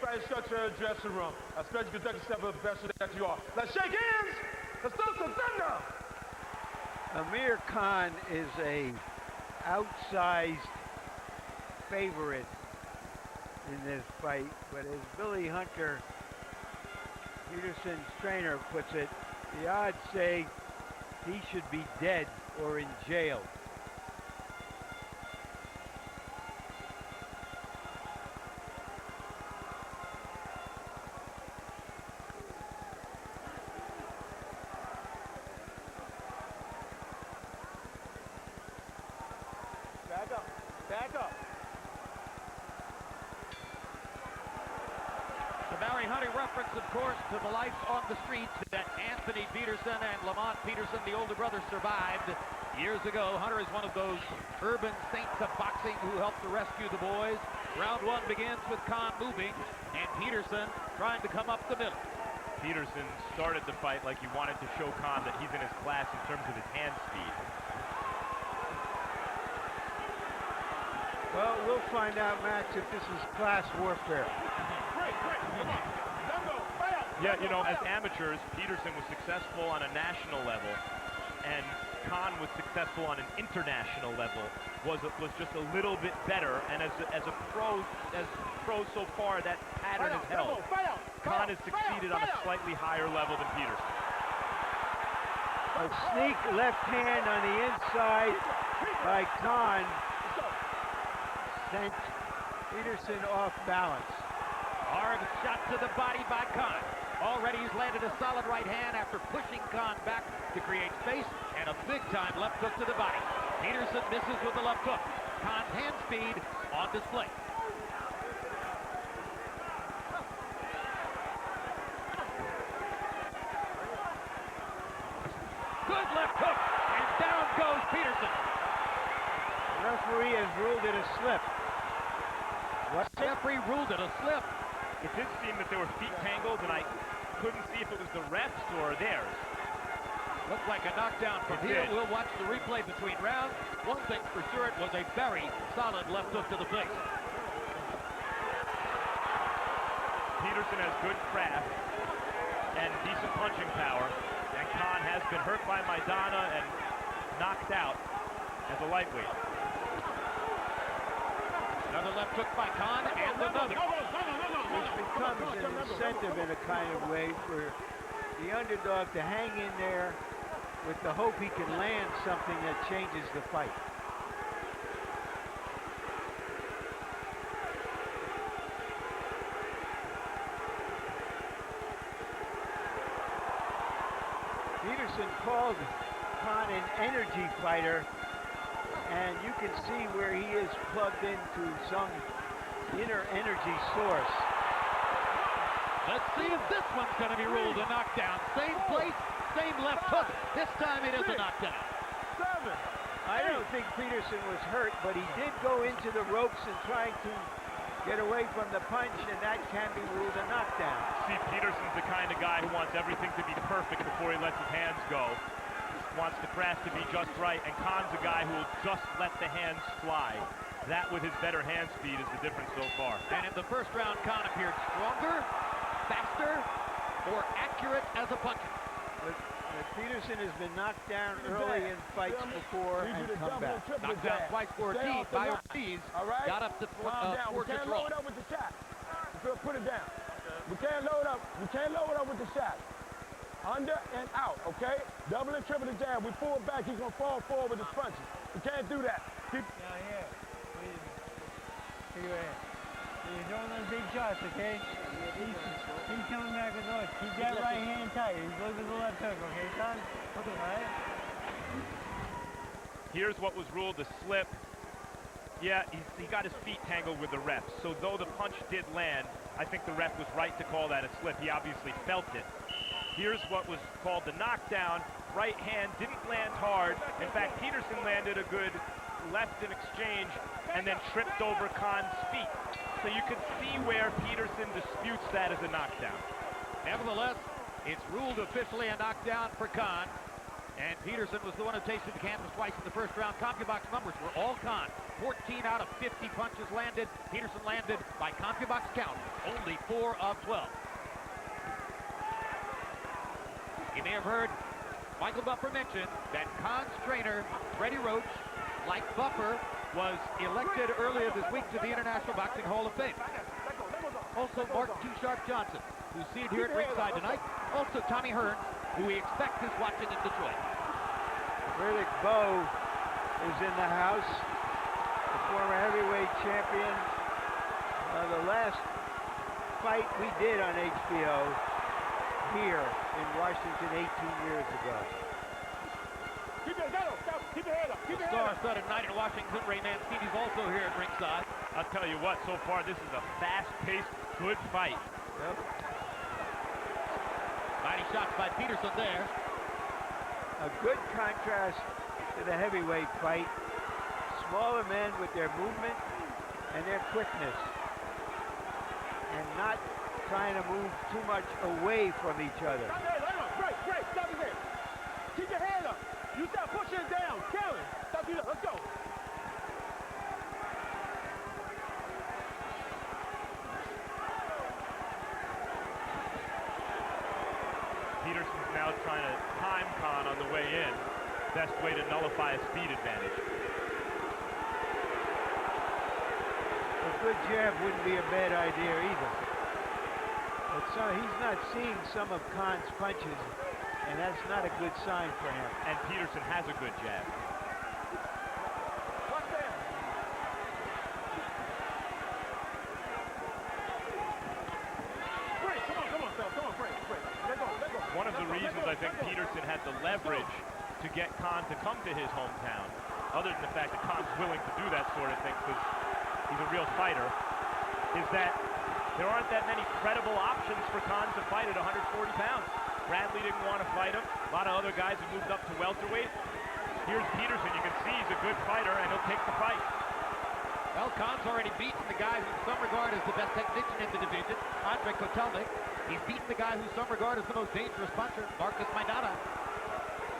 fight structure dressing room. I expect you to take a step of the best that you are. Let's shake hands. Let's do some thunder. Amir Khan is a outsized favorite in this fight, but as Billy Hunter, Peterson's trainer, puts it, the odds say he should be dead or in jail. Back up. Back up. The Barry Hunter reference, of course, to the life on the streets that Anthony Peterson and Lamont Peterson, the older brother, survived years ago. Hunter is one of those urban saints of boxing who helped to rescue the boys. Round one begins with Khan moving and Peterson trying to come up the middle. Peterson started the fight like he wanted to show Khan that he's in his class in terms of his hand speed. Well, we'll find out, Max, if this is class warfare. Yeah, you know, as amateurs, Peterson was successful on a national level, and Khan was successful on an international level. Was just a little bit better, and as pros so far, that pattern is held. Khan has succeeded on a slightly higher level than Peterson. A sneak left hand on the inside by Khan sent Peterson off balance. Hard shot to the body by Khan. Already he's landed a solid right hand after pushing Khan back to create space, and a big-time left hook to the body. Peterson misses with the left hook. Khan's hand speed on display. Good left hook, and down goes Peterson. The referee has ruled it a slip. What? The referee ruled it a slip. It did seem that there were feet tangled, and I couldn't see if it was the refs or theirs. Looked like a knockdown from here. We'll watch the replay between rounds. One thing for sure, it was a very solid left hook to the face. Peterson has good craft and decent punching power, and Khan has been hurt by Maidana and knocked out as a lightweight. Another left hook by Khan, and another. Which becomes an incentive in a kind of way for the underdog to hang in there with the hope he can land something that changes the fight. Peterson called Khan an energy fighter, and you can see where he is plugged into some inner energy source. Let's see if this one's going to be ruled a knockdown. Same place, same left hook. This time it is a knockdown. I don't think Peterson was hurt, but he did go into the ropes and trying to get away from the punch, and that can be ruled a knockdown. See, Peterson's the kind of guy who wants everything to be perfect before he lets his hands go. Wants the craft to be just right, and Khan's a guy who will just let the hands fly. That, with his better hand speed, is the difference so far. And in the first round, Khan appeared stronger, faster, more accurate as a puncher. But Peterson has been knocked down early in fights before and come back. Knocked down twice for Ortiz by Ortiz. Got up to Forge's load up with the shot. Put it down. We can't load up. We can't load up with the shot. Under and out, okay? Double and triple the jab. We pull back. He's gonna fall forward with his punches. We can't do that. Keep. You're throwing those big shots, okay? He's coming back with those. Keep that right hand tight. He's looking at the left hook, okay, son? Okay, all right? Here's what was ruled a slip. Yeah, he got his feet tangled with the ref. So though the punch did land, I think the ref was right to call that a slip. He obviously felt it. Here's what was called the knockdown. Right hand didn't land hard. In fact, Peterson landed a good left in exchange and then tripped over Khan's feet. So you can see where Peterson disputes that as a knockdown. Nevertheless, it's ruled officially a knockdown for Khan. And Peterson was the one who tasted the canvas twice in the first round. CompuBox numbers were all Khan. 14 out of 50 punches landed. Peterson landed, by CompuBox count, only 4 of 12. You may have heard Michael Buffer mention that Khan's trainer, Freddie Roach, like Buffer, was elected earlier this week to the International Boxing Hall of Fame. Also, Mark Too Sharp Johnson, who's seated here at ringside tonight. Also, Tommy Hearns, who we expect is watching in Detroit. Riddick Bowe is in the house, the former heavyweight champion. The last fight we did on HBO here in Washington 18 years ago. Keep your head up, keep your head up, keep your head up. Star-studded night in Washington. Ray Mancini's also here at ringside. I'll tell you what, so far this is a fast-paced, good fight. Yep. Mighty shots by Peterson there. A good contrast to the heavyweight fight. Smaller men with their movement and their quickness, and not trying to move too much away from each other. Great, stop his head. Keep your head up. You stop pushing it down. Kelly, stop it up. Let's go. Peterson's now trying to time Khan on the way in. Best way to nullify a speed advantage. A good jab wouldn't be a bad idea either. But so he's not seeing some of Khan's punches, and that's not a good sign for him. And Peterson has a good jab. Watch that. Frank, come on, Phil. Come on, Frank. Let go. One of the reasons I think Peterson had the leverage to get Khan to come to his hometown, other than the fact that Khan's willing to do that sort of thing because he's a real fighter, is that there aren't that many credible options for Khan to fight at 140 pounds. Bradley didn't want to fight him. A lot of other guys have moved up to welterweight. Here's Peterson. You can see he's a good fighter, and he'll take the fight. Well, Khan's already beaten the guy who some regard as the best technician in the division, Andre Kotelnik. He's beaten the guy who some regard as the most dangerous puncher, Marcus Maidana.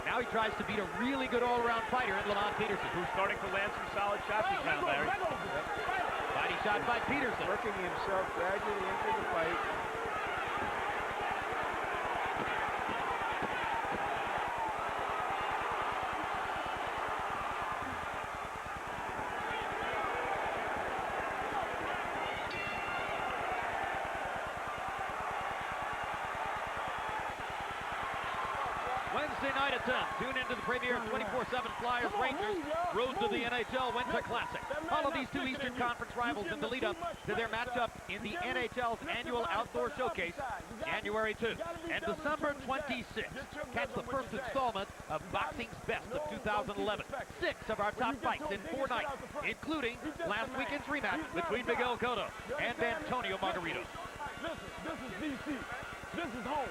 Now he tries to beat a really good all-around fighter in Lamont Peterson, Who's starting to land some solid shots this round, Larry. Mighty shot by Peterson. Working himself gradually into the fight. Wednesday night at 10. Tune into the premier 24/7 Flyers Rangers Road to the NHL Winter Classic. Follow these two Eastern Conference rivals in the lead-up to their matchup in the NHL's annual Outdoor Showcase, January 2 and December 26. Catch the first installment of Boxing's Best of 2011. 6 of our top fights in 4 nights, including last weekend's rematch between Miguel Cotto and Antonio Margarito. Listen, this is DC. This is home.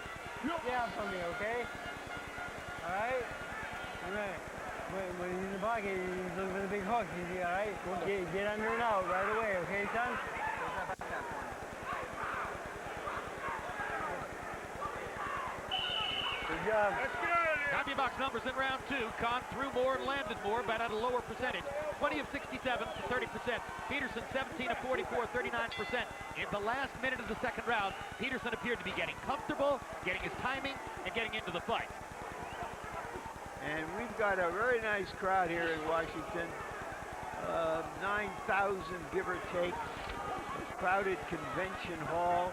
Yeah, for me, okay? All right? All right. When he's in the pocket, he's looking for the big hook. All right? Get under and out right away, okay, son? Good job. CompuBox numbers in round 2. Khan threw more and landed more, but at a lower percentage. 20 of 67 to 30%. Peterson 17 of 44, 39%. In the last minute of the second round, Peterson appeared to be getting comfortable, getting his timing, and getting into the fight. And we've got a very nice crowd here in Washington. 9,000, give or take. A crowded convention hall.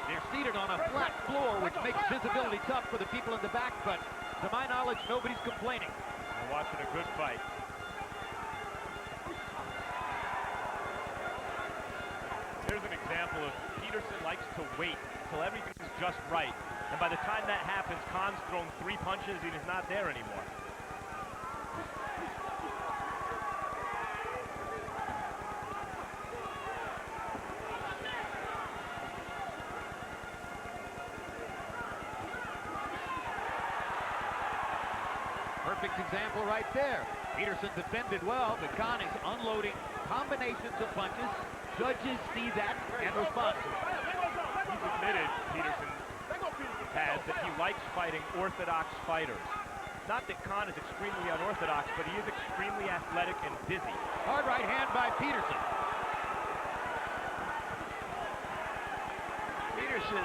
They're seated on a flat floor, which makes visibility tough for the people in the back, but to my knowledge, nobody's complaining. We're watching a good fight. Here's an example of Peterson likes to wait till everything's just right. And by the time that happens, Khan's thrown 3 punches and he's not there anymore. Perfect example right there. Peterson defended well, but Khan is unloading combinations of punches. Judges see that and respond. He's admitted, Peterson, has that he likes fighting orthodox fighters. Not that Khan is extremely unorthodox, but he is extremely athletic and busy. Hard right hand by Peterson. Peterson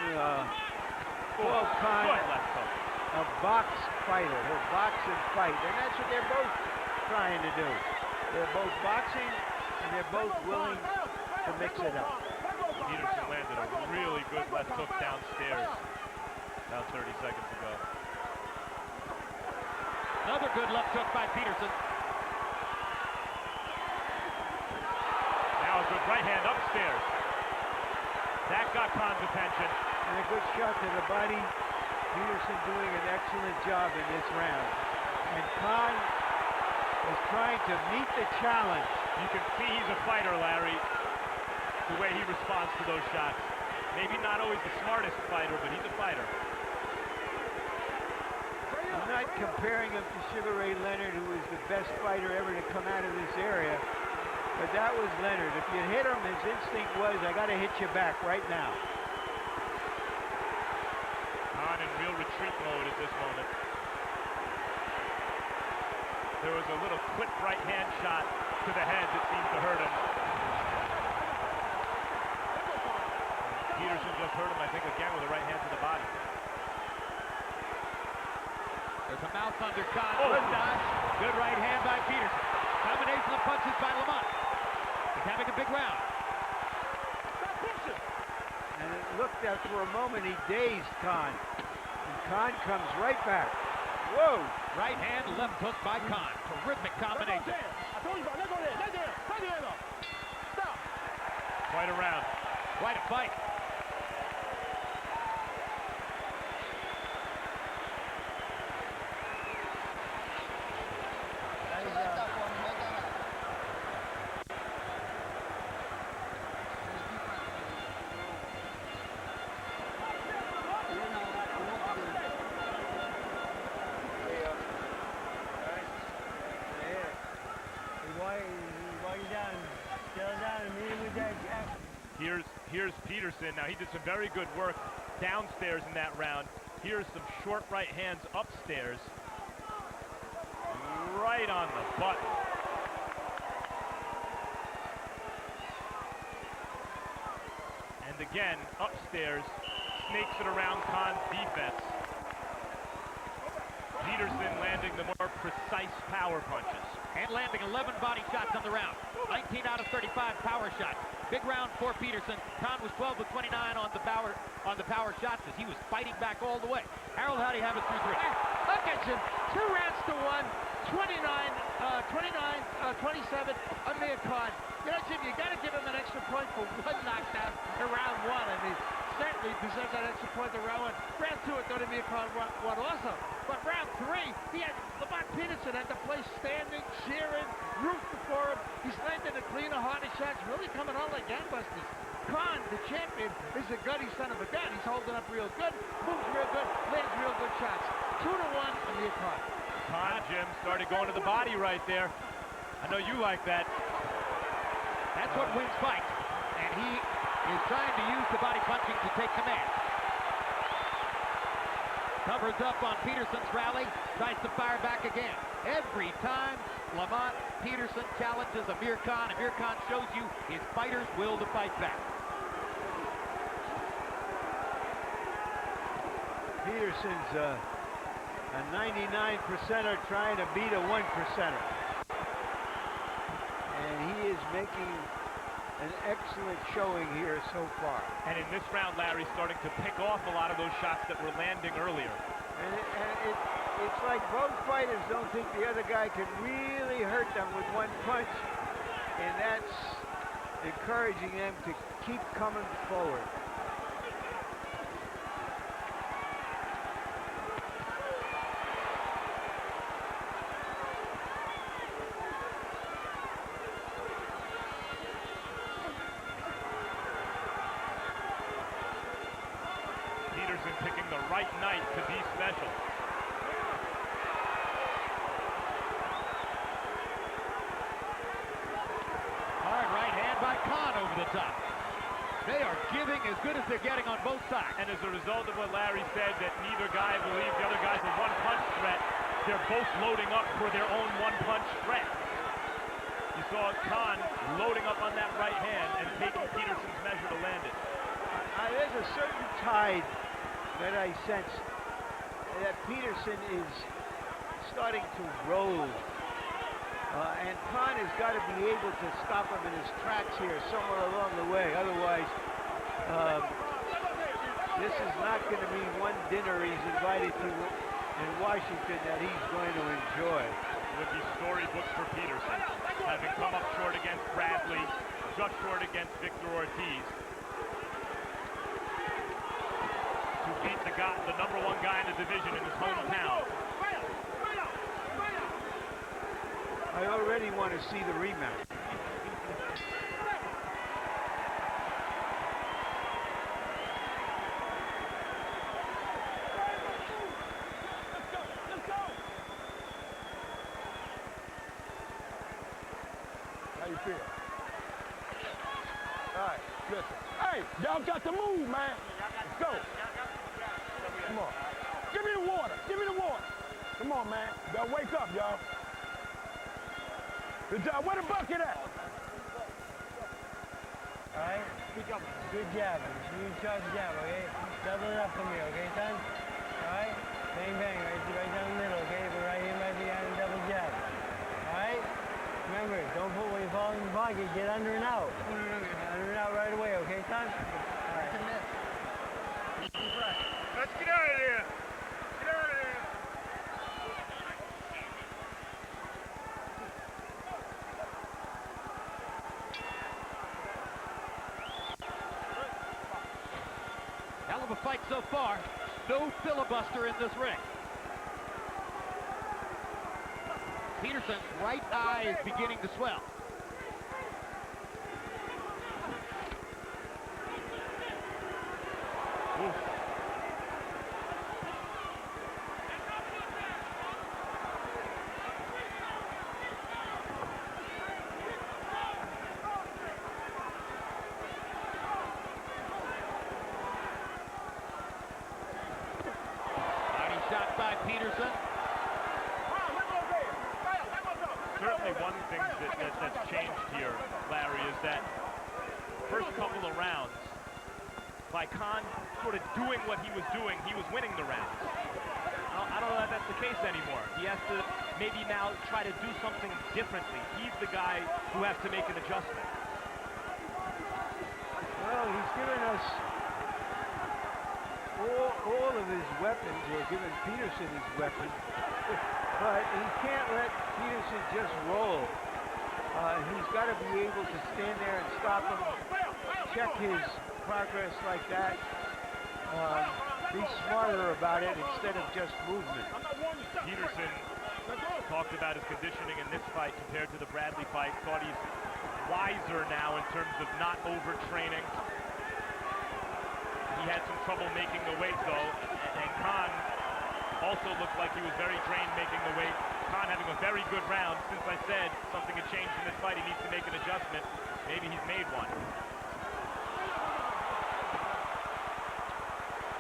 called Khan Good left hook. a box fighter. He'll box and fight, and that's what they're both trying to do. They're both boxing, and they're both willing to mix it up. Peterson landed a really good left hook downstairs about 30 seconds ago. Another good left hook by Peterson. Now a good right hand upstairs. That got Khan's attention. And a good shot to the body. Peterson doing an excellent job in this round. And Khan is trying to meet the challenge. You can see he's a fighter, Larry, the way he responds to those shots. Maybe not always the smartest fighter, but he's a fighter. I'm not comparing him to Sugar Ray Leonard, who was the best fighter ever to come out of this area. But that was Leonard. If you hit him, his instinct was, I got to hit you back right now. Khan in real retreat mode at this moment. There was a little quick right hand shot to the head that seemed to hurt him. Peterson just hurt him, I think, again with a right hand to the body. There's a mouth under Khan. Oh. Good dodge. Good right hand by Peterson. Combination of punches by Lamont. He's having a big round. And it looked that for a moment he dazed Khan. And Khan comes right back. Whoa! Right hand, left hook by Khan. Terrific combination. Quite a round. Quite a fight. Here's Peterson. Now he did some very good work downstairs in that round. Here's some short right hands upstairs. Right on the button. And again, upstairs, snakes it around Khan's defense. Peterson landing the more precise power punches. And landing 11 body shots on the round. 19 out of 35 power shots. Big round for Peterson. Khan was 12 of 29 on the power shots as he was fighting back all the way. Harold, how do you have it through three? Look at you. 2 rounds to 1. 27 Amir Khan. You know, Jim, you got to give him an extra point for one knockdown in round 1. I mean, certainly deserves that extra point in round 1. Round 2, I thought Amir Khan won also. But round 3, he had Lamont Peterson had the place standing, cheering, rooting for him. He's landing the cleaner, harder shots, really coming on like gangbusters. Khan, the champion, is a gutty son of a gun. He's holding up real good, moves real good, lands real good shots. 2-1, Amir Khan. Khan, Jim, started going to the body right there. I know you like that. That's what wins fights. And he is trying to use the body punching to take command. Covers up on Peterson's rally, tries to fire back again. Every time Lamont Peterson challenges Amir Khan shows you his fighter's will to fight back. Peterson's a 99%er trying to beat a 1%er. And he is making an excellent showing here so far. And in this round, Larry starting to pick off a lot of those shots that were landing earlier. And it's like both fighters don't think the other guy can really hurt them with one punch. And that's encouraging them to keep coming forward. Peterson picking the right night to be special. Hard right hand by Khan over the top. They are giving as good as they're getting on both sides. And as a result of what Larry said, that neither guy believes the other guy's a one-punch threat, they're both loading up for their own one-punch threat. You saw Khan loading up on that right hand and taking Peterson's measure to land it. There's a certain tide that I sense that Peterson is starting to roll. And Khan has got to be able to stop him in his tracks here somewhere along the way. Otherwise, this is not going to be one dinner he's invited to in Washington that he's going to enjoy. It would be storybooks for Peterson, having come up short against Bradley, just short against Victor Ortiz. To beat the number one guy in the division in his hometown. I already want to see the rematch. How you feel? All right, listen. Hey, y'all got to move, man. Let's go. Come on. Give me the water. Give me the water. Come on, man. Y'all wake up, y'all. Good job. Where the bucket at? All right? Good jab. You charge jab, okay? Double it up for me, okay, son? All right? Bang, bang. Right down the middle, okay? But right here, right behind the double jab. All right? Remember, don't put when you fall in the pocket, get under and out. Under and out right away, okay, son? All right. Let's get out of here. Get out of here. Hell of a fight so far. No filibuster in this ring. Peterson's right eye is beginning to swell. Oof. Body shot by Peterson. Certainly one thing that's changed here, Larry, is that first couple of rounds, by Khan sort of doing what he was doing, he was winning the rounds. I don't know that that's the case anymore. He has to maybe now try to do something differently. He's the guy who has to make an adjustment. Well, he's given us all of his weapons, or given Peterson his weapon, but he can't let Peterson just roll. He's got to be able to stand there and stop him, check his progress like that, be smarter about it instead of just movement. Peterson talked about his conditioning in this fight compared to the Bradley fight. Thought he's wiser now in terms of not overtraining. He had some trouble making the weight though, and Khan also looked like he was very drained making the weight. Khan having a very good round. Since I said something had changed in this fight, he needs to make an adjustment. Maybe he's made one.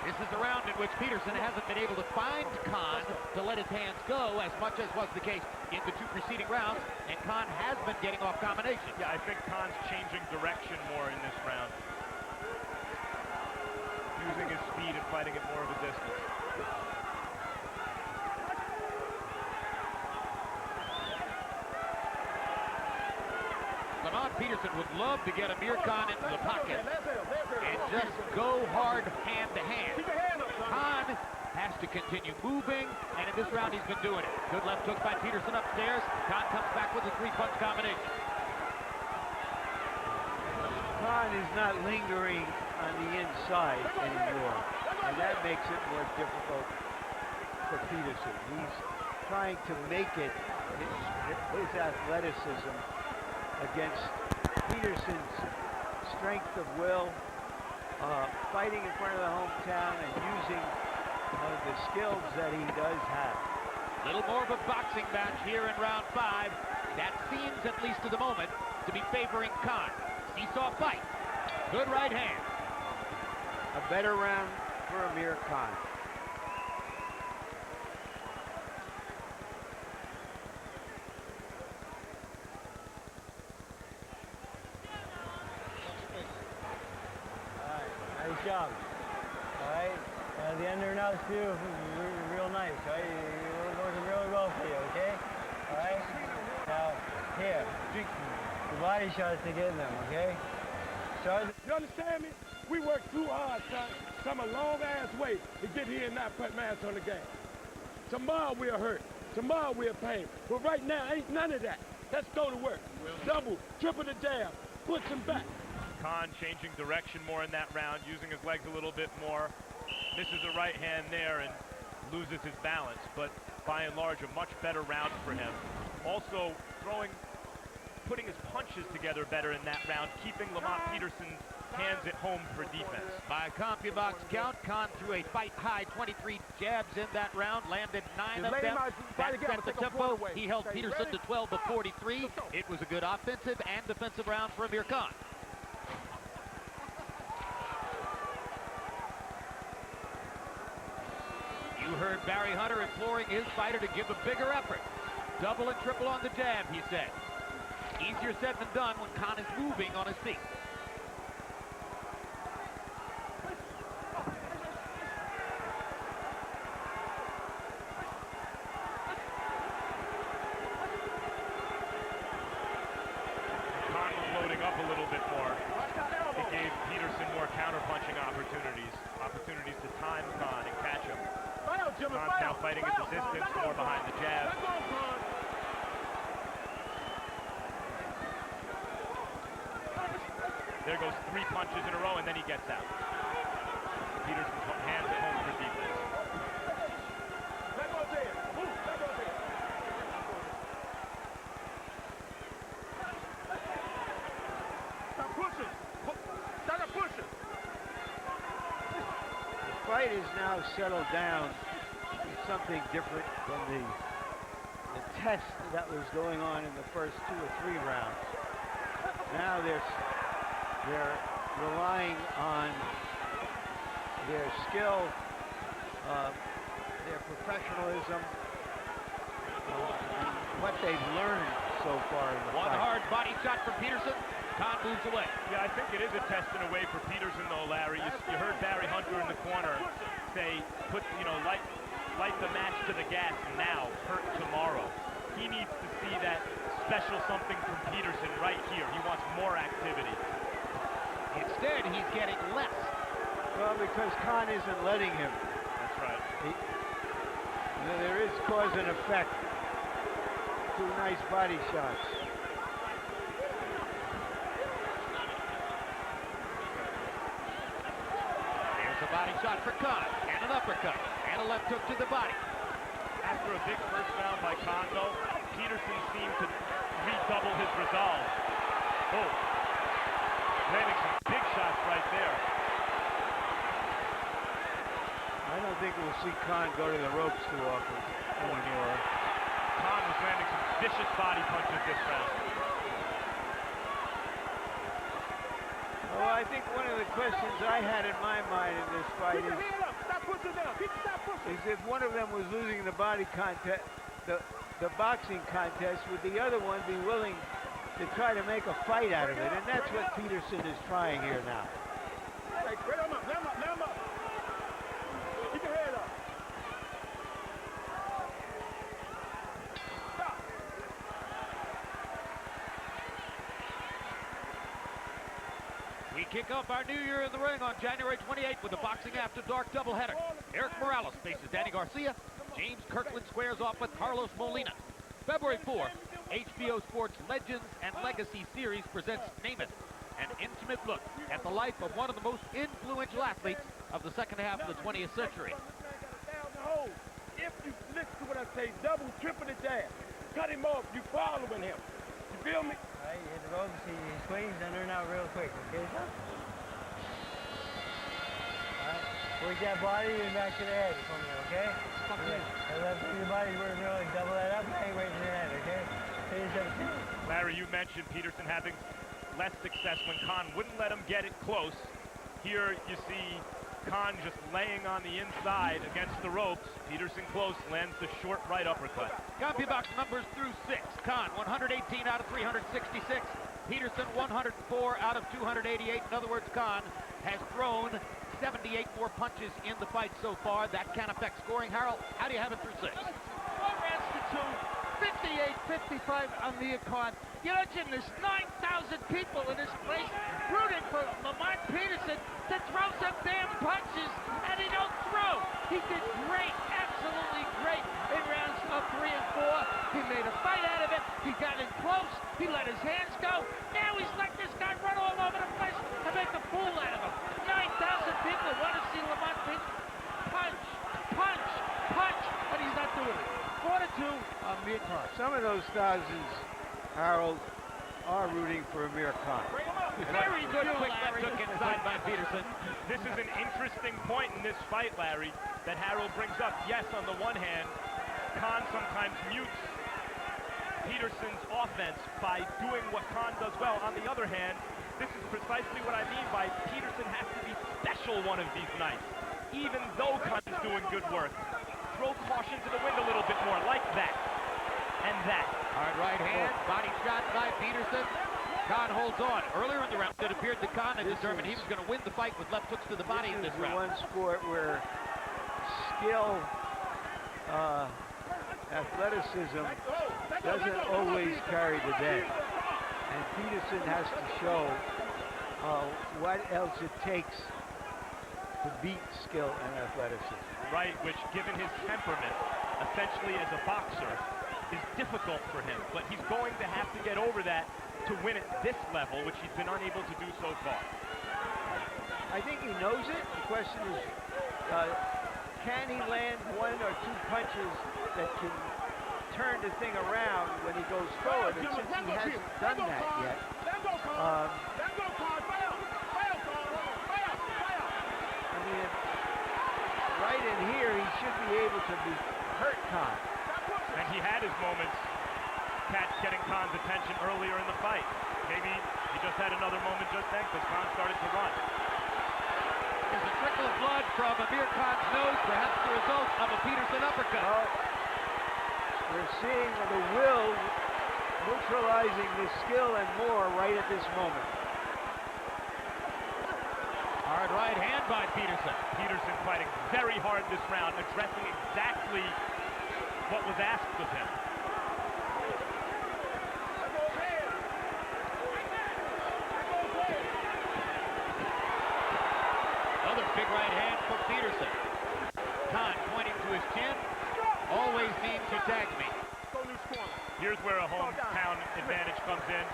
This is a round in which Peterson hasn't been able to find Khan to let his hands go as much as was the case in the two preceding rounds, and Khan has been getting off combinations. Yeah, I think Khan's changing direction more in this round. Using his speed and fighting at more of a distance. Lamont Peterson would love to get Amir Khan into the pocket and just go hard hand to hand. Khan has to continue moving, and in this round he's been doing it. Good left hook by Peterson upstairs. Khan comes back with a three-punch combination. Khan is not lingering on the inside anymore, and that makes it more difficult for Peterson. He's trying to make it his athleticism against Peterson's strength of will, fighting in front of the hometown and using the skills that he does have. Little more of a boxing match here in round 5. That seems, at least at the moment, to be favoring Khan. Seesaw fight. Good right hand. A better round for Amir Khan. Nice job. All right. The under now is real nice. All right. You're working really well for you. Okay. All right. Now here, the body shots to get them. Okay. Start. You understand me? We work too hard, son. Come a long ass way to get here and not put mass on the game. Tomorrow we'll hurt. Tomorrow we'll pain. But right now ain't none of that. Let's go to work. Double, triple the jab. Puts him back. Khan changing direction more in that round, using his legs a little bit more. Misses a right hand there and loses his balance, but by and large, a much better round for him. Also putting his punches together better in that round, keeping Lamont Peterson's hands at home for defense. By CompuBox count, Khan threw a fight-high 23 jabs in that round, landed 9 of them. That set the tempo. He held Peterson to 12 of 43. It was a good offensive and defensive round for Amir Khan. You heard Barry Hunter imploring his fighter to give a bigger effort. Double and triple on the jab, he said. Easier said than done when Khan is moving on his feet. Khan was loading up a little bit more. It gave Peterson more counter-punching opportunities to time Khan and catch him. Khan's now fighting at the distance, more behind the jab. There goes 3 punches in a row, and then he gets out. Peterson's hands at home for defense. Stop pushing. Stop pushing. The fight is now settled down to something different than the test that was going on in the first 2 or 3 rounds. Now they're relying on their skill, their professionalism, and what they've learned so far in the One fight. hard body shot from Peterson. Khan moves away. Yeah, I think it is a test in a way for Peterson, though, Larry. You heard Barry Hunter in the corner say, light the match to the gas now, hurt tomorrow. He needs to see that special something from Peterson right here. He wants more activity. Instead, he's getting less. Well, because Khan isn't letting him. That's right. There is cause and effect. 2 nice body shots. There's a body shot for Khan, and an uppercut, and a left hook to the body. After a big first round by Khan, though, Peterson seemed to redouble his resolve. Oh, landing some big shots right there. I don't think we'll see Khan go to the ropes too often anymore. Khan was landing some vicious body punches this round. Well, I think one of the questions I had in my mind in this fight is if one of them was losing the body contest, the boxing contest, would the other one be willing to try to make a fight out of it? And that's what Peterson is trying here now. Hey, let him up, let him up, let him up. Keep your head up. Stop. We kick off our new year in the ring on January 28th with a Boxing After Dark doubleheader. Eric Morales faces Danny Garcia. James Kirkland squares off with Carlos Molina. February 4th, HBO Sports Legends and Legacy Series presents Name It, an intimate look at the life of one of the most influential athletes of the second half of the 20th century. If you listen to what I say, double, triple the jab. Cut him off, you following him. You feel me? All right, you hit the ropes, he swings in and out real quick, okay, son? All right, work that body and back to the head for me, okay? And then bring your body, we're going to double that up, hang right to the head, okay? Finish up 2. Larry, you mentioned Peterson having less success when Khan wouldn't let him get it close. Here you see Khan just laying on the inside against the ropes. Peterson close, lands the short right uppercut. CompuBox numbers through 6. Khan, 118 out of 366. Peterson, 104 out of 288. In other words, Khan has thrown 78 more punches in the fight so far. That can affect scoring. Harold, how do you have it through 6? 4 rounds to 2, 58-55 on Amir Khan. You know, Jim, there's 9,000 people in this place rooting for Lamont Peterson to throw some damn punches, and he don't throw. He did great, absolutely great in rounds of 3 and 4. He made a fight out of it. He got in close. He let his hands go. Now he's let this guy run all over the place and make a fool out of him. 9,000 people want to see Lamont Peterson punch, punch, punch, and he's not doing it. 4-2, Amir Khan. Some of those thousands, Harold, are rooting for Amir Khan. Very good quick left hook inside by Peterson. This is an interesting point in this fight, Larry, that Harold brings up. Yes, on the one hand, Khan sometimes mutes Peterson's offense by doing what Khan does well. On the other hand, this is precisely what I mean by Peterson has to be special one of these nights. Even though Khan is doing good work, throw caution to the wind a little bit more, like that, and that. Hard right hand, body shot by Peterson. Khan holds on. Earlier in the round, it appeared that Khan had determined he was going to win the fight with left hooks to the body in this round. One sport where skill, athleticism doesn't always carry the day. And Peterson has to show what else it takes to beat skill and athleticism. Right, which given his temperament, essentially as a boxer, is difficult for him. But he's going to have to get over that to win at this level, which he's been unable to do so far. I think he knows it. The question is, can he land 1 or 2 punches that can turn the thing around when he goes forward? And since he hasn't done that yet, I mean, right in here, he should be able to be hurt Khan. And he had his moments getting Khan's attention earlier in the fight. Maybe he just had another moment just then because Khan started to run. There's a trickle of blood from Amir Khan's nose, perhaps the result of a Peterson uppercut. Well, we're seeing the will neutralizing the skill and more right at this moment. Hard right hand by Peterson. Peterson fighting very hard this round, addressing exactly what was asked of him. Another big right hand for Peterson. Khan pointing to his chin. Always means you tag me. Here's where a hometown advantage comes in.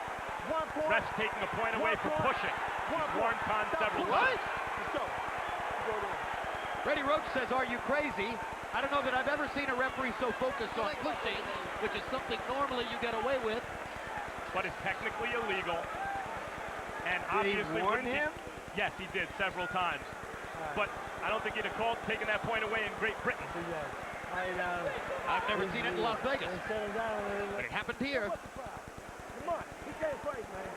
Ref's taking a point away for pushing. He's warned Khan several times. Freddie Roach says, are you crazy? I don't know that I've ever seen a referee so focused on pushing, which is something normally you get away with. But it's technically illegal. And Did obviously he warn him? Yes, he did several times. But I don't think he'd have called taking that point away in Great Britain. I've never seen it in Las Vegas, but it happened here. Come on, he can't fight, man.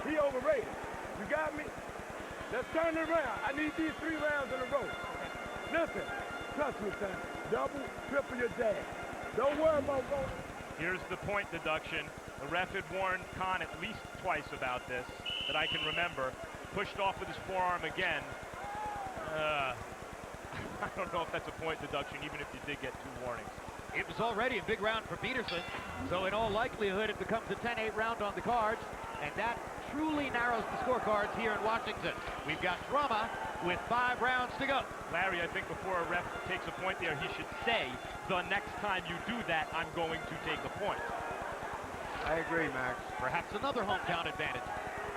He overrated. You got me? Let's turn it around. I need these 3 rounds in a row. Listen, trust me, son. Double, triple your dad. Don't worry about going. Here's the point deduction. The ref had warned Khan at least twice about this, that I can remember. Pushed off with his forearm again. I don't know if that's a point deduction, even if you did get 2 warnings. It was already a big round for Peterson, so in all likelihood it becomes a 10-8 round on the cards, and that truly narrows the scorecards here in Washington. We've got drama with 5 rounds to go. Larry, I think before a ref takes a point there, he should say, the next time you do that, I'm going to take a point. I agree, Max. Perhaps another hometown advantage.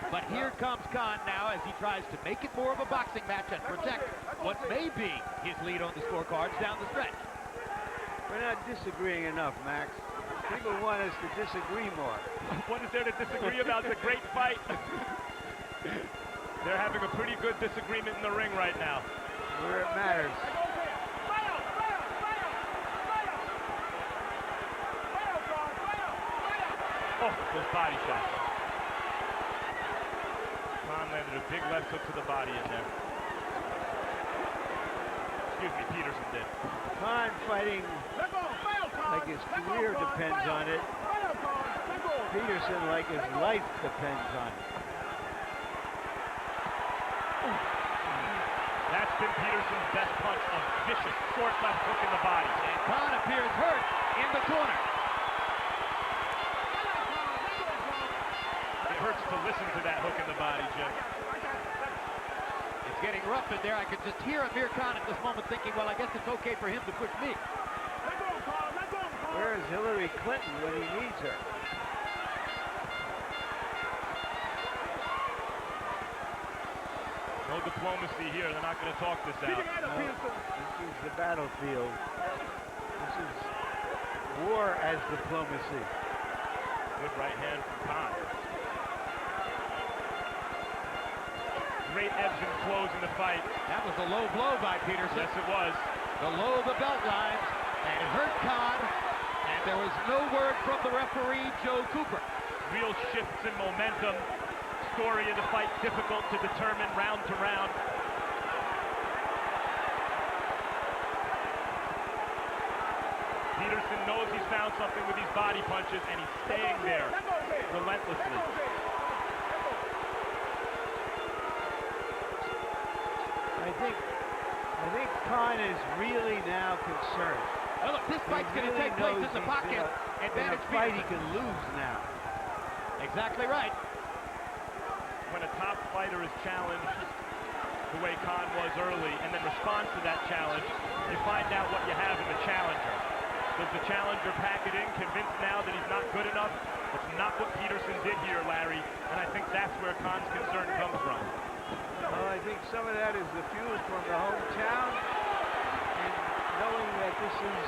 But here comes Khan now as he tries to make it more of a boxing match and protect what may be his lead on the scorecards down the stretch. We're not disagreeing enough, Max. People want us to disagree more. What is there to disagree about? It's a great fight. They're having a pretty good disagreement in the ring right now. Where it matters. Oh, those body shots. a big left hook to the body in there. Excuse me, Peterson did. Khan fighting like his career depends on it. Peterson like his life depends on it. That's been Peterson's best punch, a vicious short left hook in the body. And Khan appears hurt in the corner. It hurts to listen to that hook in the body, Jim. It's getting rough in there. I could just hear Amir Khan at this moment thinking, well, I guess it's okay for him to push me. Where is Hillary Clinton when he needs her? No diplomacy here. They're not going to talk this out. No, this is the battlefield. This is war as diplomacy. Good right hand from Khan. Great ebbs and flows in the fight. That was a low blow by Peterson. Yes, it was. The low of the belt line, and it hurt Khan, and there was no word from the referee, Joe Cooper. Real shifts in momentum. Story of the fight difficult to determine round to round. Peterson knows he's found something with these body punches, and he's staying there relentlessly. I think Khan is really now concerned. Well, look, this fight's going to take place in the pocket. Advantage in a fight he Peterson. can lose now. Exactly right. When a top fighter is challenged the way Khan was early and then responds to that challenge, you find out what you have in the challenger. Does the challenger pack it in, convinced now that he's not good enough? It's not what Peterson did here, Larry, and I think that's where Khan's concern comes from. Well, I think some of that is the fuel from the hometown and knowing that this is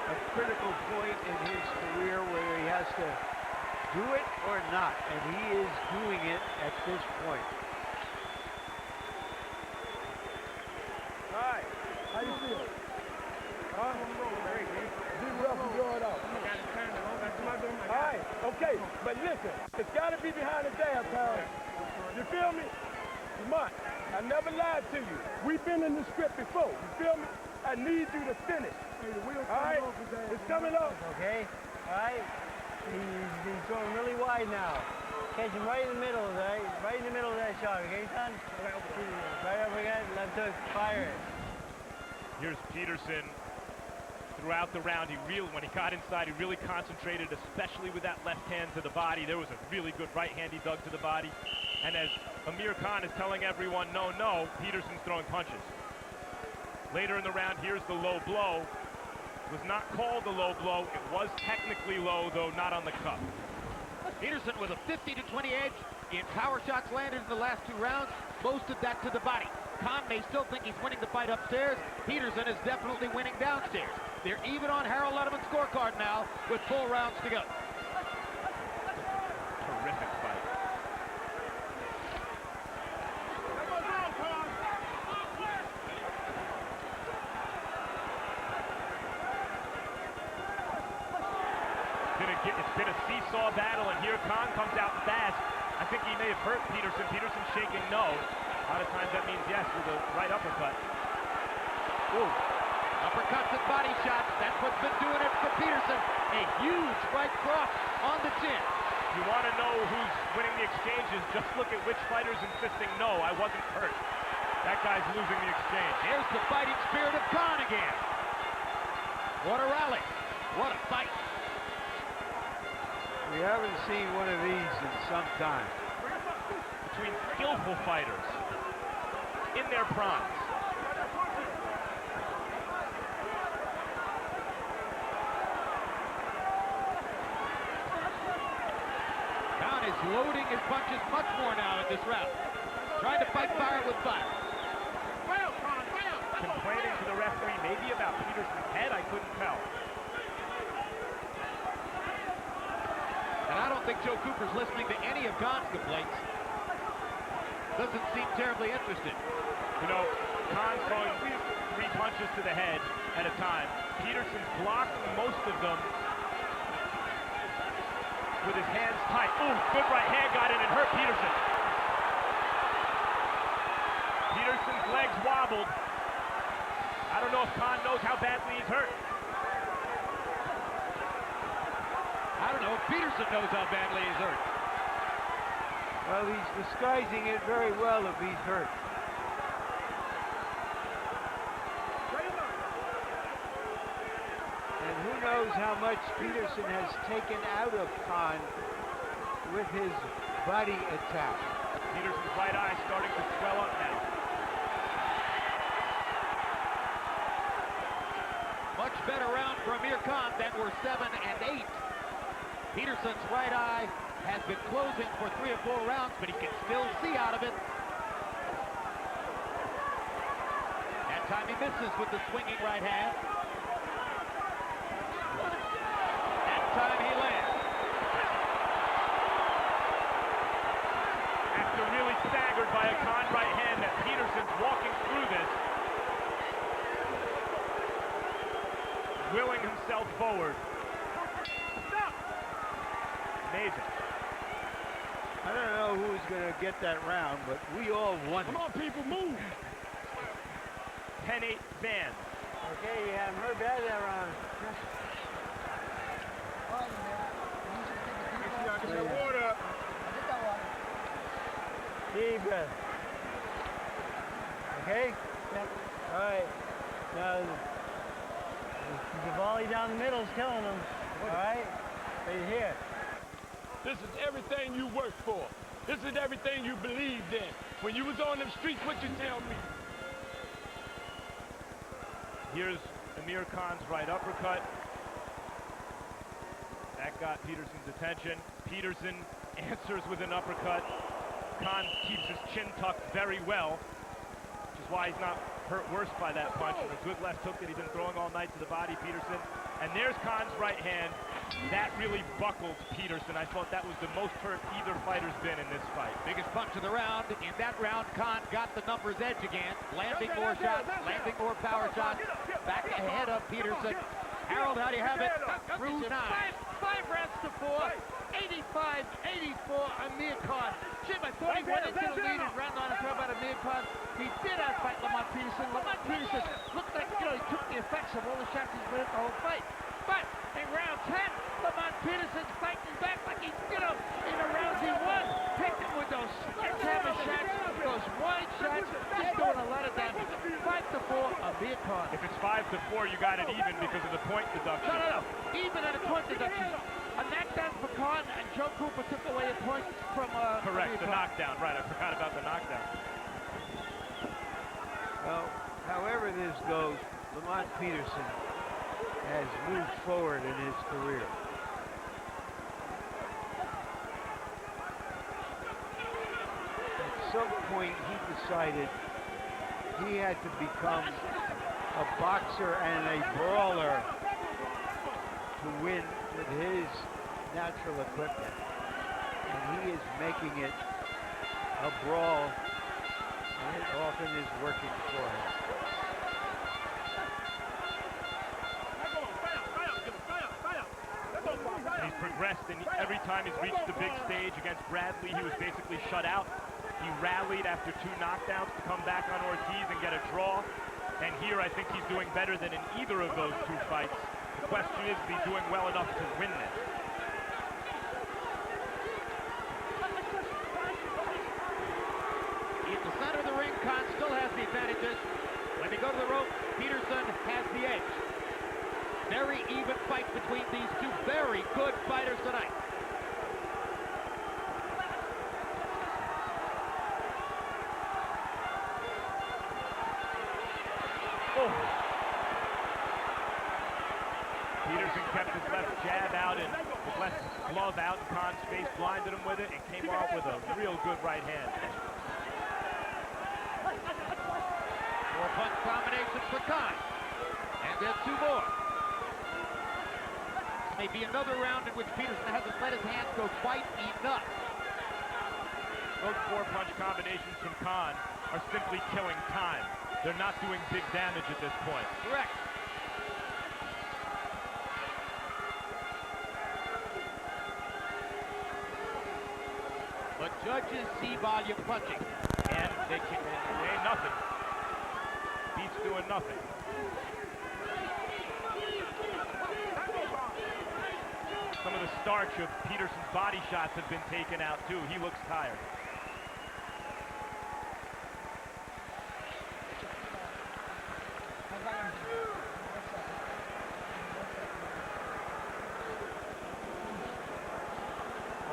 a critical point in his career where he has to do it or not, and he is doing it at this point. All right, how you feel? Huh? Be rough and draw it out. All right, okay, but listen, it's got to be behind the damn pound. You feel me? Lamont, I never lied to you. We've been in the script before. You feel me? I need you to finish. All right? It's coming up. Okay? All right? He's going really wide now. Catch him right in the middle, right? Right in the middle of that shot, okay, son? Right up again, left hook, fire it. Here's Peterson. Throughout the round, when he got inside, he really concentrated, especially with that left hand to the body. There was a really good right hand he dug to the body. And as Amir Khan is telling everyone, no, no, Peterson's throwing punches. Later in the round, here's the low blow. It was not called a low blow. It was technically low, though not on the cuff. Peterson with a 50-20 edge in power shots landed in the last two rounds. Most of that to the body. Khan may still think he's winning the fight upstairs. Peterson is definitely winning downstairs. They're even on Harold Letterman's scorecard now with 4 rounds to go. Terrific fight. It's been a seesaw battle, and here Khan comes out fast. I think he may have hurt Peterson. Peterson shaking no. A lot of times that means yes with a right uppercut. Ooh. Uppercuts and body shots. That's what's been doing it for Peterson. A huge right cross on the chin. You want to know who's winning the exchanges, just look at which fighter's insisting no, I wasn't hurt. That guy's losing the exchange. Here's the fighting spirit of Khan again. What a rally. What a fight. We haven't seen one of these in some time. Between skillful fighters in their primes. Khan is loading his punches much more now in this round. Trying to fight fire with fire. Complaining to the referee maybe about Peterson's head, I couldn't tell. And I don't think Joe Cooper's listening to any of Khan's complaints. Doesn't seem terribly interested. You know, Khan's throwing 3 punches to the head at a time. Peterson's blocking most of them with his hands tight. Ooh, good right hand got in and hurt Peterson. Peterson's legs wobbled. I don't know if Khan knows how badly he's hurt. I don't know if Peterson knows how badly he's hurt. Well, he's disguising it very well if he's hurt. And who knows how much Peterson has taken out of Khan with his body attack. Peterson's right eye starting to swell up now. Much better round for Amir Khan than were 7 and 8. Peterson's right eye has been closing for 3 or 4 rounds, but he can still see out of it. That time he misses with the swinging right hand. That time he lands. After really staggered by a Khan right hand that Peterson's walking through this, willing himself forward. Amazing. I don't know who's going to get that round, but we all won. Come on, people, move. 10-8 Van. Okay, you haven't heard bad that round. Water. Deep breath. Okay? All right. Now, the volley down the middle is killing him. All right? Right here. This is everything you worked for. This is everything you believed in. When you was on them streets, what you tell me? Here's Amir Khan's right uppercut. That got Peterson's attention. Peterson answers with an uppercut. Khan keeps his chin tucked very well, which is why he's not hurt worse by that punch. And a good left hook that he's been throwing all night to the body, Peterson. And there's Khan's right hand. That really buckled Peterson. I thought that was the most hurt either fighter's been in this fight. Biggest punch of the round. In that round, Khan got the numbers edge again, landing more shots, landing more power shots, back ahead of Peterson. Harold, how do you have it? Through 9. 5 rounds to 4. 85-84 Amir Khan. Jim, I thought he went into the lead in round 9 and talk about Amir Khan. He did outfight Lamont Peterson. Lamont Peterson looked like, he took the effects of all the shots he's been at the whole fight. But in round 10, Lamont Peterson's fighting back like he, in the rounds he won. Picked him with those sledgehammer shots, those wide shots, just doing a lot of damage. 5-4 Amir Khan. If it's 5-4, you got it even because of the point deduction. No. Even at a point deduction. A knockdown for Khan, and Joe Cooper took away a point from Correct, Amir the Khan. knockdown. Right, I forgot about the knockdown. Well, however this goes, Lamont Peterson has moved forward in his career. At some point, he decided he had to become a boxer and a brawler to win with his natural equipment. And he is making it a brawl, and it often is working for him. He's progressed, and every time he's reached the big stage against Bradley, he was basically shut out. He rallied after 2 knockdowns to come back on Ortiz and get a draw. And here, I think he's doing better than in either of those 2 fights. The question is he doing well enough to win this? In the center of the ring, Khan still has the advantages. When they go to the rope, Peterson has the edge. Very even fight between these 2 very good fighters tonight. Peterson kept his left jab out and his left glove out, and Khan's face blinded him with it and came out with a real good right hand. 4-punch combination for Khan. And then 2 more. This may be another round in which Peterson hasn't let his hands go quite enough. Those 4-punch combinations from Khan are simply killing time. They're not doing big damage at this point. Correct. But judges see volume punching. And they ain't nothing. Beats doing nothing. Some of the starch of Peterson's body shots have been taken out too. He looks tired.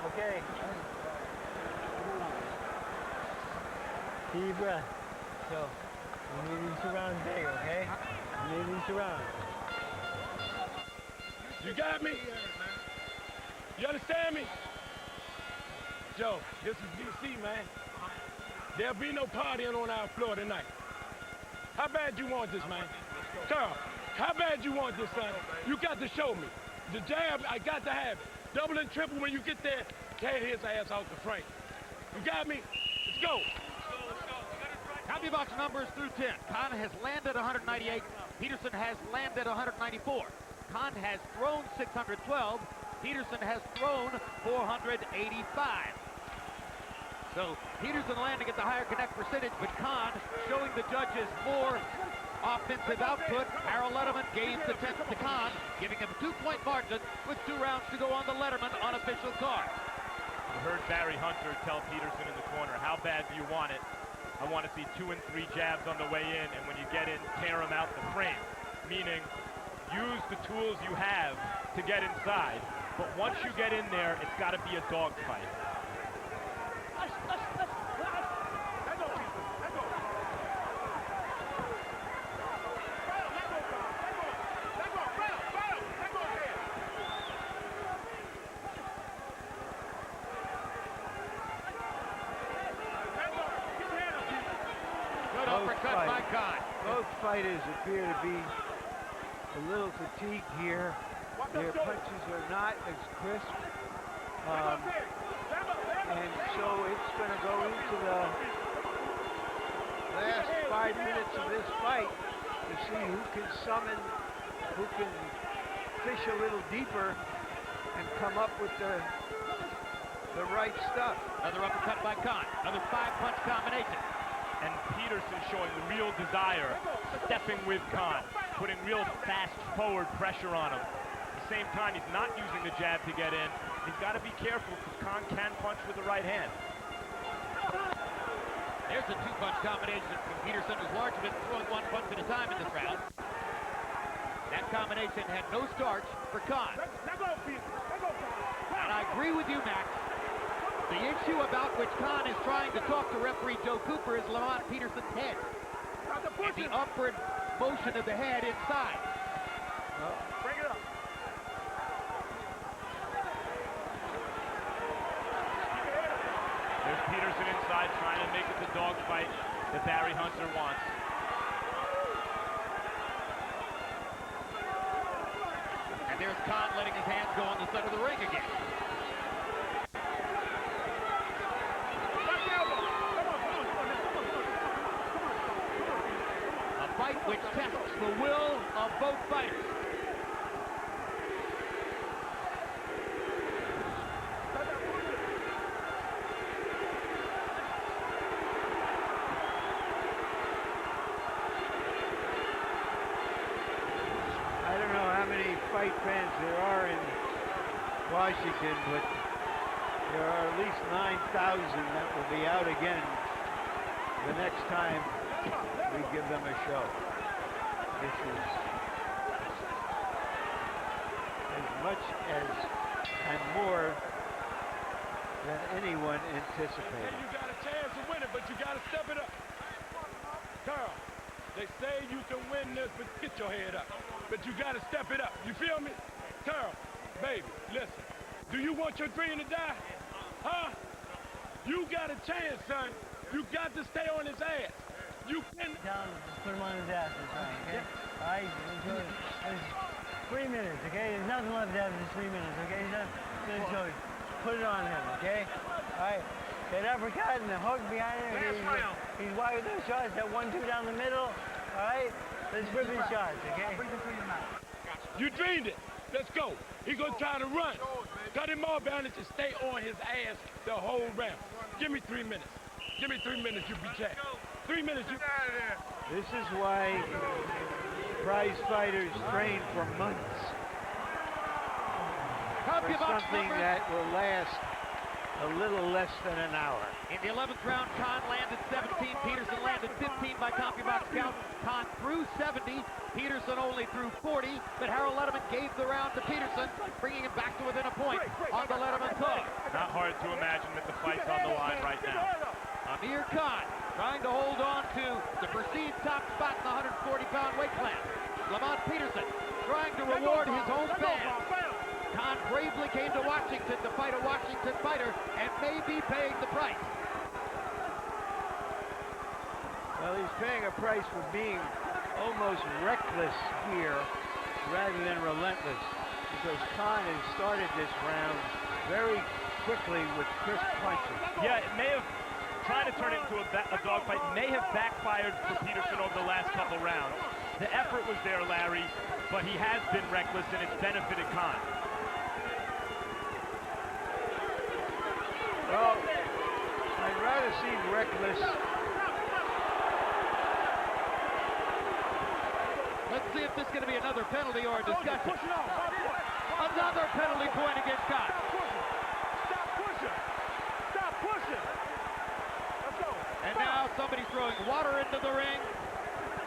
Okay. Deep breath. So, you need these surrounds big, okay? You need these surrounds. You got me? You understand me? Joe, this is DC, man. There'll be no partying on our floor tonight. How bad you want this, man? Carl, how bad you want this, son? You got to show me. The jab, I got to have it. Double and triple when you get there, tear his ass out the frame. You got me? Let's go. Copy box numbers through 10. Khan has landed 198. Peterson has landed 194. Khan has thrown 612. Peterson has thrown 485. So Peterson landing at the higher connect percentage, but Khan showing the judges more offensive output. Harold Letterman gave the 10th to Khan, giving him a 2-point margin with 2 rounds to go on the Letterman unofficial card. You heard Barry Hunter tell Peterson in the corner, how bad do you want it? I want to see 2 and 3 jabs on the way in, and when you get in, tear them out the frame. Meaning, use the tools you have to get inside, but once you get in there, it's got to be a dogfight. Good uppercut by Khan. Both fighters appear to be a little fatigued here. Their punches are not as crisp. And so it's going to go into the last 5 minutes of this fight to see who can summon, who can fish a little deeper and come up with the right stuff. Another uppercut by Khan. Another 5-punch combination. And Peterson showing real desire, stepping with Khan, putting real fast forward pressure on him. At the same time, he's not using the jab to get in. He's got to be careful because Khan can punch with the right hand. There's a 2-punch combination from Peterson, who's largely been throwing 1 punch at a time in this round. That combination had no starch for Khan. And I agree with you, Max. The issue about which Khan is trying to talk to referee Joe Cooper is Lamont Peterson's head. And the upward motion of the head inside. Bring it up. There's Peterson inside trying to make it the dogfight that Barry Hunter wants. And there's Khan letting his hands go on the center of the ring again. A fight which tests the will of both fighters. I don't know how many fight fans there are in Washington, but there are at least 9,000 that will be out again the next time we give them a show. This is as much as and more than anyone anticipated. You got a chance to win it, but you got to step it up. Carl, they say you can win this, but get your head up. But you got to step it up. You feel me? Carl, baby, listen. Do you want your dream to die? Huh? You got a chance, son. You got to stay on his ass. You can... Down, just put him on his ass this time, okay? All right? There's 3 minutes, okay? There's nothing left after this 3 minutes, okay? He's not gonna show you. Put it on him, okay? All right? That uppercut and the hook behind him. He's wide with those shots. That 1-2 down the middle. All right? Let's rip his shots, okay? You dreamed it. Let's go. He's going to try to run. Cut him off, Banner, to stay on his ass the whole round. Give me 3 minutes. Give me 3 minutes, you be champ. 3 minutes, you... This is why prize fighters train for months. For something that will last a little less than an hour. In the 11th round, Khan landed 17. Peterson landed 15 by CompuBox count. Khan threw 70. Peterson only threw 40. But Harold Letterman gave the round to Peterson, bringing him back to within a point on the Letterman card. Not hard to imagine that the fight's on the line right now. Amir Khan trying to hold on to the perceived top spot in the 140-pound weight class. Lamont Peterson trying to reward his own fans. Khan bravely came to Washington to fight a Washington fighter and may be paying the price. Well, he's paying a price for being almost reckless here rather than relentless, because Khan has started this round very quickly with crisp punches. Yeah, it may have, trying to turn it into a dogfight, may have backfired for Peterson over the last couple rounds. The effort was there, Larry, but he has been reckless and it's benefited Khan. Well, I'd rather see reckless. Let's see if this is going to be another penalty or a discussion. Another penalty point against Khan. Stop pushing. Stop pushing. Let's go. And now somebody's throwing water into the ring.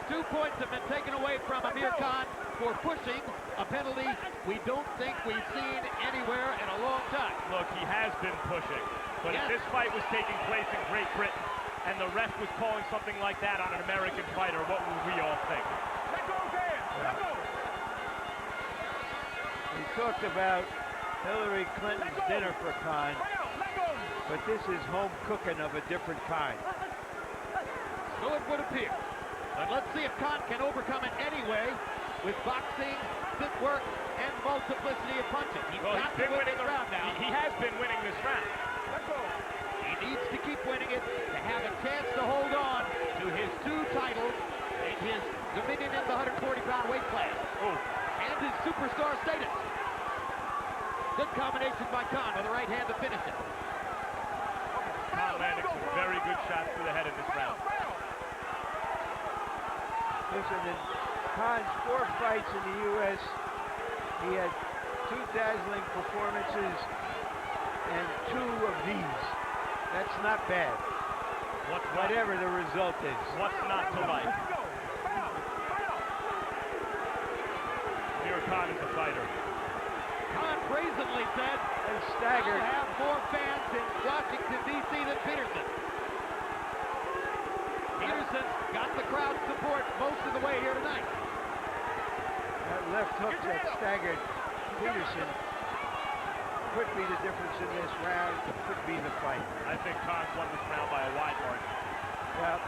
2 points have been taken away from Amir Khan for pushing, a penalty we don't think we've seen anywhere in a long time. Look, he has been pushing, but if this fight was taking place in Great Britain and the ref was calling something like that on an American fighter, what would we all think? Let go, Dan. Let go. We talked about Hillary Clinton's dinner for Khan, but this is home cooking of a different kind. So it would appear. But let's see if Khan can overcome it anyway with boxing, footwork, and multiplicity of punches. He's been winning the round now. He has been winning this round. He needs to keep winning it to have a chance to hold on to his 2 titles and his dominion in the 140-pound weight class. And his superstar status. Good combination by Khan with the right hand to finish it. Khan landing some very good shots to the head in this round. Listen, in Khan's 4 fights in the U.S., he had 2 dazzling performances and 2 of these. That's not bad. Whatever the result is. What's not to like? Amir Khan is a fighter. Khan brazenly said, And staggered. I'll have more fans in Washington, D.C. than Peterson. Peterson got the crowd support most of the way here tonight. That left hook that staggered Peterson could be the difference in this round. It could be the fight. I think Khan's won this round by a wide margin. Well,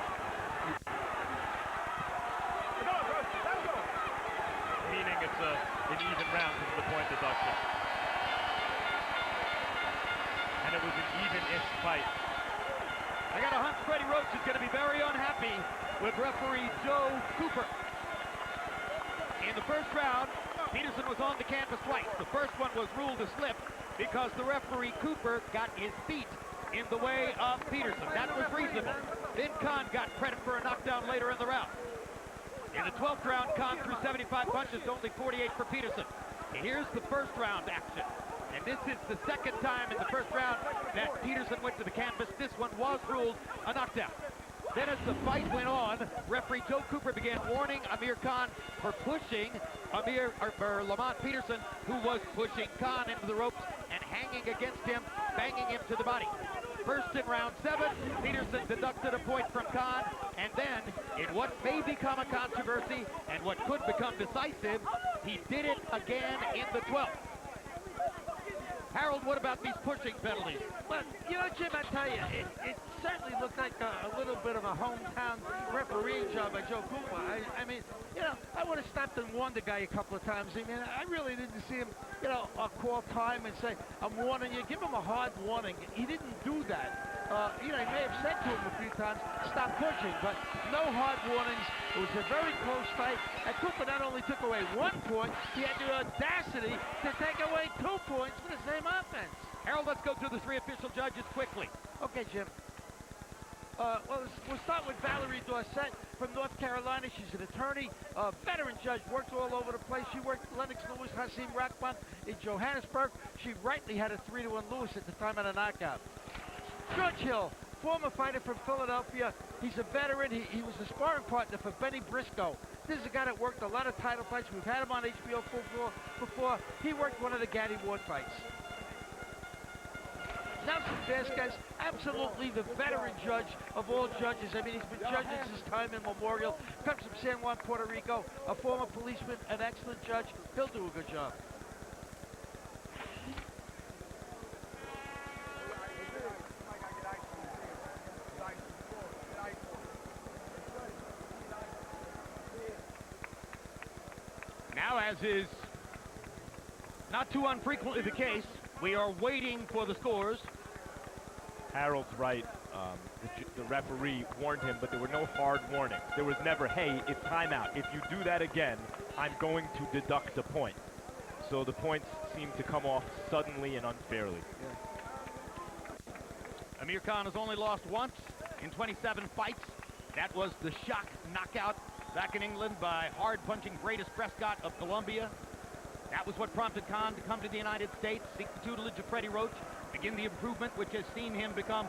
Meaning it's an even round because of the point deduction. And it was an even-ish fight. I got a hunch Freddie Roach is going to be very unhappy with referee Joe Cooper. In the first round, Peterson was on the canvas twice. The first one was ruled a slip because the referee Cooper got his feet in the way of Peterson. That was reasonable. Then Khan got credit for a knockdown later in the round. In the 12th round, Khan threw 75 punches, only 48 for Peterson. Here's the first round action. And this is the second time in the first round that Peterson went to the canvas. This one was ruled a knockdown. Then as the fight went on, referee Joe Cooper began warning Amir Khan for pushing Lamont Peterson, who was pushing Khan into the ropes and hanging against him, banging him to the body. First in round 7, Peterson deducted a point from Khan, and then, in what may become a controversy and what could become decisive, he did it again in the 12th. Harold, what about these pushing penalties? Well, you know, Jim, I tell you, it certainly looked like a little bit of a hometown refereeing job by Joe Cooper. I mean, you know, I would have stopped and warned the guy a couple of times. I mean, I really didn't see him, you know, call time and say, I'm warning you. Give him a hard warning. He didn't do that. You know, he may have said to him a few times, stop pushing, but no hard warnings. It was a very close fight. And Cooper not only took away 1 point, he had the audacity to take away 2 points for the same offense. Harold, let's go through the 3 official judges quickly. Okay, Jim. We'll start with Valerie Dorsett from North Carolina. She's an attorney, veteran judge, worked all over the place. She worked Lennox Lewis, Hasim Rahman in Johannesburg. She rightly had a 3-1 Lewis at the time of the knockout. George Hill, former fighter from Philadelphia. He's a veteran. He was the sparring partner for Benny Briscoe. This is a guy that worked a lot of title fights. We've had him on HBO before. He worked one of the Gaddy Ward fights. Nelson Vasquez, absolutely the veteran judge of all judges. I mean, he's been judging since time immemorial. Comes from San Juan, Puerto Rico. A former policeman, an excellent judge. He'll do a good job. Now, as is not too unfrequently the case, we are waiting for the scores. Harold's right. The referee warned him, but there were no hard warnings. There was never, hey, it's timeout. If you do that again, I'm going to deduct a point. So the points seem to come off suddenly and unfairly. Yeah. Amir Khan has only lost once in 27 fights. That was the shock knockout back in England by hard-punching Bradis Prescott of Colombia. That was what prompted Khan to come to the United States, seek the tutelage of Freddie Roach, begin the improvement which has seen him become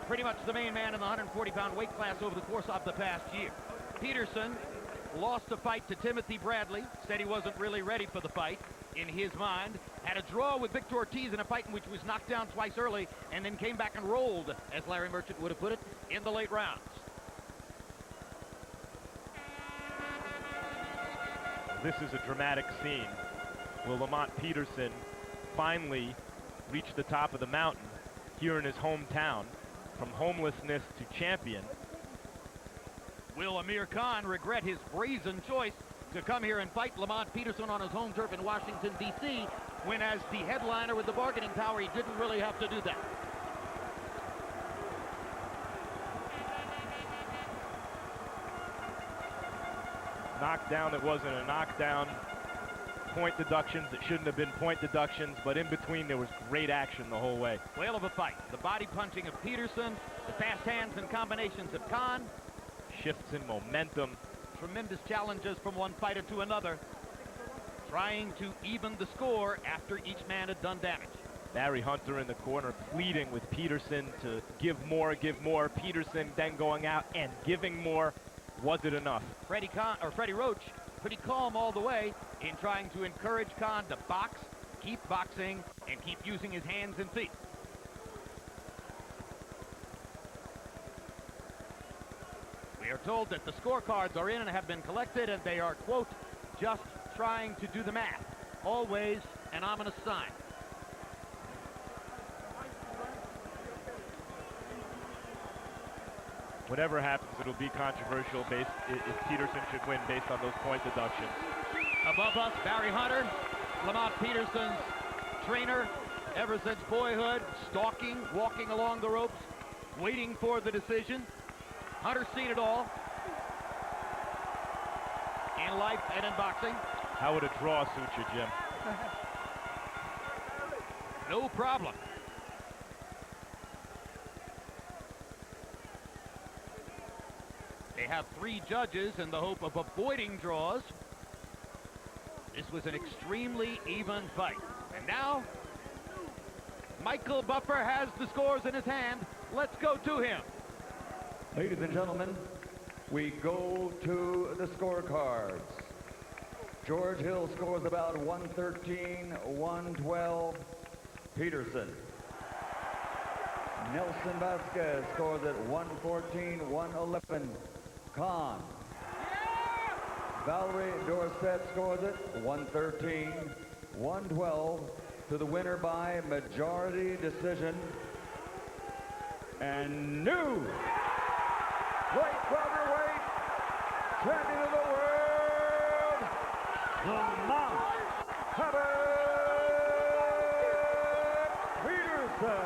pretty much the main man in the 140-pound weight class over the course of the past year. Peterson lost a fight to Timothy Bradley, said he wasn't really ready for the fight in his mind, had a draw with Victor Ortiz in a fight in which he was knocked down twice early, and then came back and rolled, as Larry Merchant would have put it, in the late rounds. This is a dramatic scene. Will Lamont Peterson finally reach the top of the mountain here in his hometown, from homelessness to champion? Will Amir Khan regret his brazen choice to come here and fight Lamont Peterson on his home turf in Washington, D.C., when as the headliner with the bargaining power, he didn't really have to do that? Knockdown that wasn't a knockdown. Point deductions that shouldn't have been point deductions, but in between there was great action the whole way. Whale of a fight. The body punching of Peterson, the fast hands and combinations of Khan. Shifts in momentum. Tremendous challenges from one fighter to another, trying to even the score after each man had done damage. Barry Hunter in the corner pleading with Peterson to give more, give more. Peterson then going out and giving more. Was it enough? Freddie Roach, pretty calm all the way in trying to encourage Khan to box, keep boxing, and keep using his hands and feet. We are told that the scorecards are in and have been collected, and they are, quote, just trying to do the math. Always an ominous sign. Whatever happens, it'll be controversial if Peterson should win based on those point deductions. Above us, Barry Hunter, Lamont Peterson's trainer ever since boyhood, stalking, walking along the ropes, waiting for the decision. Hunter's seen it all in life and in boxing. How would a draw suit you, Jim? No problem. They have 3 judges in the hope of avoiding draws. This was an extremely even fight. And now, Michael Buffer has the scores in his hand. Let's go to him. Ladies and gentlemen, we go to the scorecards. George Hill scores about 113, 112. Peterson. Nelson Vasquez scores at 114, 111. Khan. Valerie Dorsett scores it 113, 112 to the winner by majority decision. And new light welterweight champion of the world,